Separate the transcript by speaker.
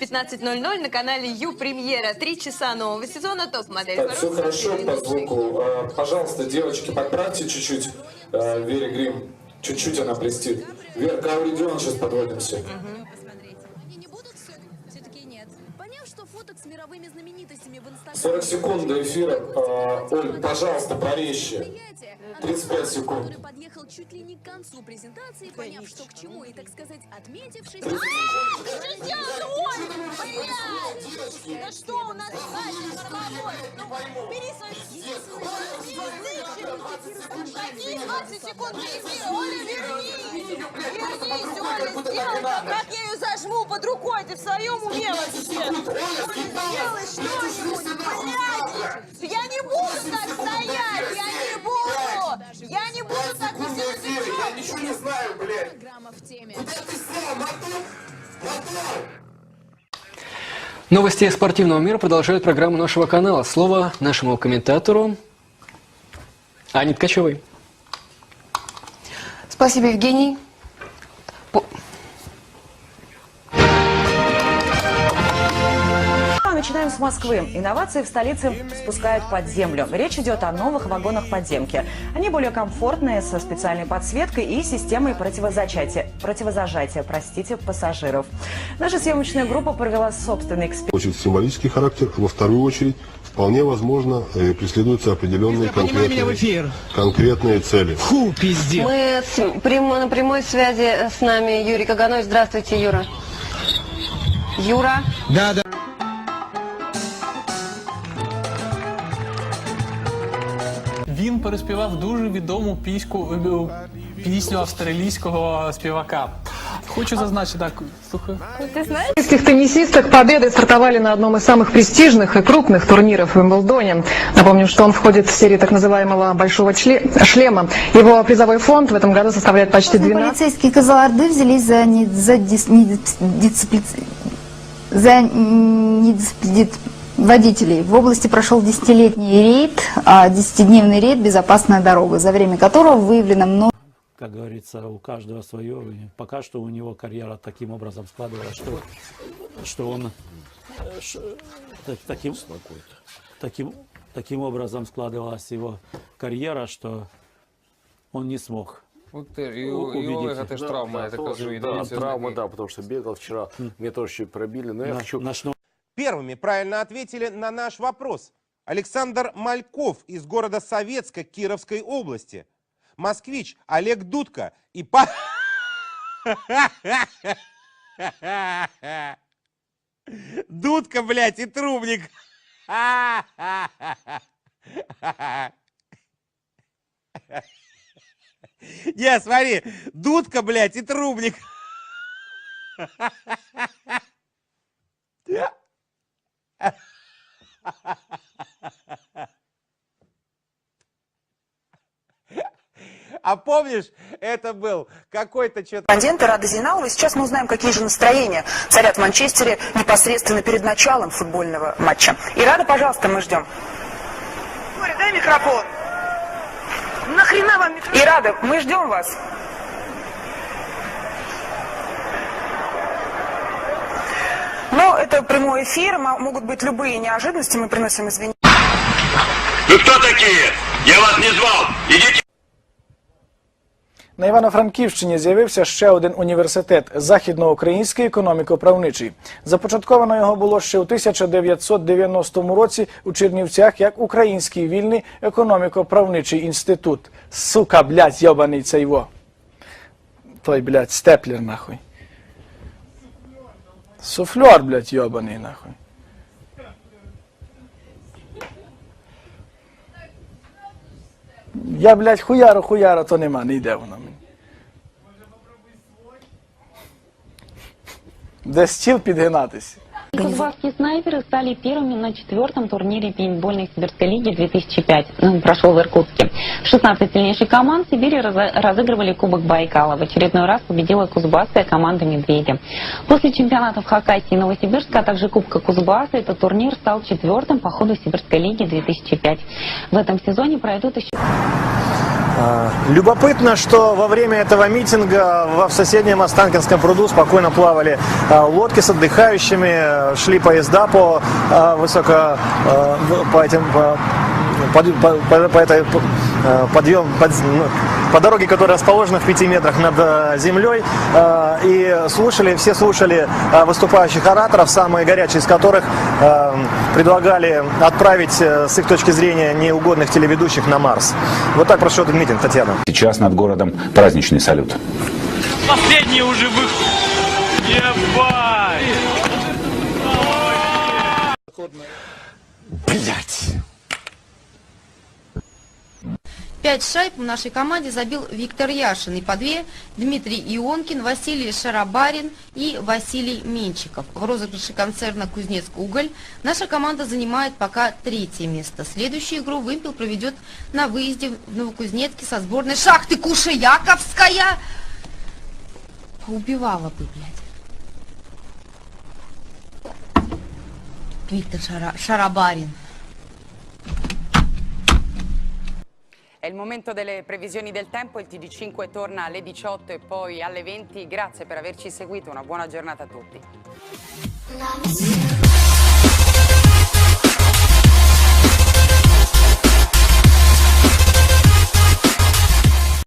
Speaker 1: 15:00 на канале Ю-Премьера. 3 часа нового сезона топ-модель.
Speaker 2: Так, все хорошо по звуку. Пожалуйста, девочки, подправьте чуть-чуть Вере грим. Чуть-чуть она блестит. Верка, Ауридион, сейчас подводимся.
Speaker 3: Они не будут все-таки нет. Поняв, что фоток с мировыми знаменитостями в Инстаграме...
Speaker 2: 40 секунд до эфира. Оль, пожалуйста, порезче. 35 секунд.
Speaker 3: Который подъехал чуть ли не к концу презентации, поняв, что к чему, и, так сказать, отметившись...
Speaker 1: Да что у нас дальше с тобой? Бери свои 20 секунд до эфира. Оля, вернись! Вернись, Оля, сделай так, как я ее зажму под рукой. Ты в своем уме вообще? Сделай что-нибудь, блядь! Я не буду так стоять, я не буду! Я не буду так веселиться.
Speaker 4: Я ничего не знаю, блядь!
Speaker 3: Программа в теме.
Speaker 4: Куда ты сел, мотор? Мотор!
Speaker 5: Новости спортивного мира продолжают программу нашего канала. Слово нашему комментатору Ане Ткачевой.
Speaker 6: Спасибо, Евгений.
Speaker 7: Начинаем с Москвы. Инновации в столице спускают под землю. Речь идет о новых вагонах подземки. Они более комфортные, со специальной подсветкой и системой противозажатия пассажиров. Наша съемочная группа провела собственный эксперимент.
Speaker 8: Очень символический характер. Во вторую очередь, вполне возможно, преследуются определенные конкретные цели.
Speaker 6: Мы на прямой связи с нами Юрий Каганович. Здравствуйте, Юра. Юра?
Speaker 9: Да. Він переспівав дуже відому пісню австралійського співака. Хочу зазначити, так, слухаю.
Speaker 6: Ты знаешь?
Speaker 10: Российских теннисисток победы стартовали на одном из самых престижных и крупных турниров в Уимблдоне. Напомним, что он входит в серию так называемого «большого шлема». Его призовой фонд в этом году составляет почти 12...
Speaker 11: Полицейские Кызылорды взялись за водителей. В области прошел 10-летний рейд, 10-дневный рейд «Безопасная дорога», за время которого выявлено много...
Speaker 12: Как говорится, у каждого свое. Пока что у него карьера таким образом складывалась, что он таким образом складывалась его карьера, что он не смог.
Speaker 13: И у Олега тоже травма, я так скажу. Да, травма, да, потому что бегал вчера, мне тоже чуть пробили, но я хочу...
Speaker 14: Первыми правильно ответили на наш вопрос Александр Мальков из города Советска Кировской области, москвич Олег Дудка и Дудка, блядь, и Трубник. Не, смотри, Дудка, блядь, и Трубник. А помнишь, это был какой-то что-то...
Speaker 7: Корреспонденты Рада Зейналова. Сейчас мы узнаем, какие же настроения царят в Манчестере непосредственно перед началом футбольного матча. И Рада, пожалуйста, мы ждем.
Speaker 10: Боря, дай микрофон. Нахрена вам микрофон?
Speaker 7: И Рада, мы ждем вас. Но это прямой эфир, могут быть любые неожиданности, мы приносим извинения.
Speaker 4: Вы кто такие? Я вас не звал. Идите.
Speaker 15: На Івано-Франківщині з'явився ще один університет – Західноукраїнський економіко-правничий. Започатковано його було ще у 1990 році у Чернівцях як Український вільний економіко-правничий інститут. Сука, блядь, йобаний цей во. Той, блядь, степлер, нахуй. Суфлер, блядь, йобаний, нахуй. Я, блядь, хуяра, то нема, не йде воно мені. Де стіл підгинатись?
Speaker 16: Кузбасские снайперы стали первыми на 4-м турнире пейнтбольной Сибирской лиги 2005. Он прошел в Иркутске. 16 сильнейших команд Сибири разыгрывали Кубок Байкала. В очередной раз победила кузбасская команда «Медведи». После чемпионатов Хакасии и Новосибирска, а также Кубка Кузбасса, этот турнир стал 4-м по ходу Сибирской лиги 2005. В этом сезоне пройдут еще...
Speaker 15: Любопытно, что во время этого митинга в соседнем Останкинском пруду спокойно плавали лодки с отдыхающими, шли поезда по по дороге, которая расположена в 5 метрах над землей, и все слушали выступающих ораторов, самые горячие из которых предлагали отправить, с их точки зрения, неугодных телеведущих на Марс. Вот так прошел этот митинг, Татьяна.
Speaker 17: Сейчас над городом праздничный салют.
Speaker 18: Последний уже выход. Ебать!
Speaker 15: Блять!
Speaker 19: 5 шайб в нашей команде забил Виктор Яшин и по 2 Дмитрий Ионкин, Василий Шарабарин и Василий Менчиков. В розыгрыше концерна «Кузнецк-Уголь» наша команда занимает пока 3-е место. Следующую игру «Вымпел» проведет на выезде в Новокузнецке со сборной шахты Кушеяковская. Поубивала бы, блядь. Виктор Шарабарин.
Speaker 20: È il momento delle previsioni del tempo, il TG5 torna alle 18 e poi alle 20. Grazie per averci seguito, una buona giornata a tutti.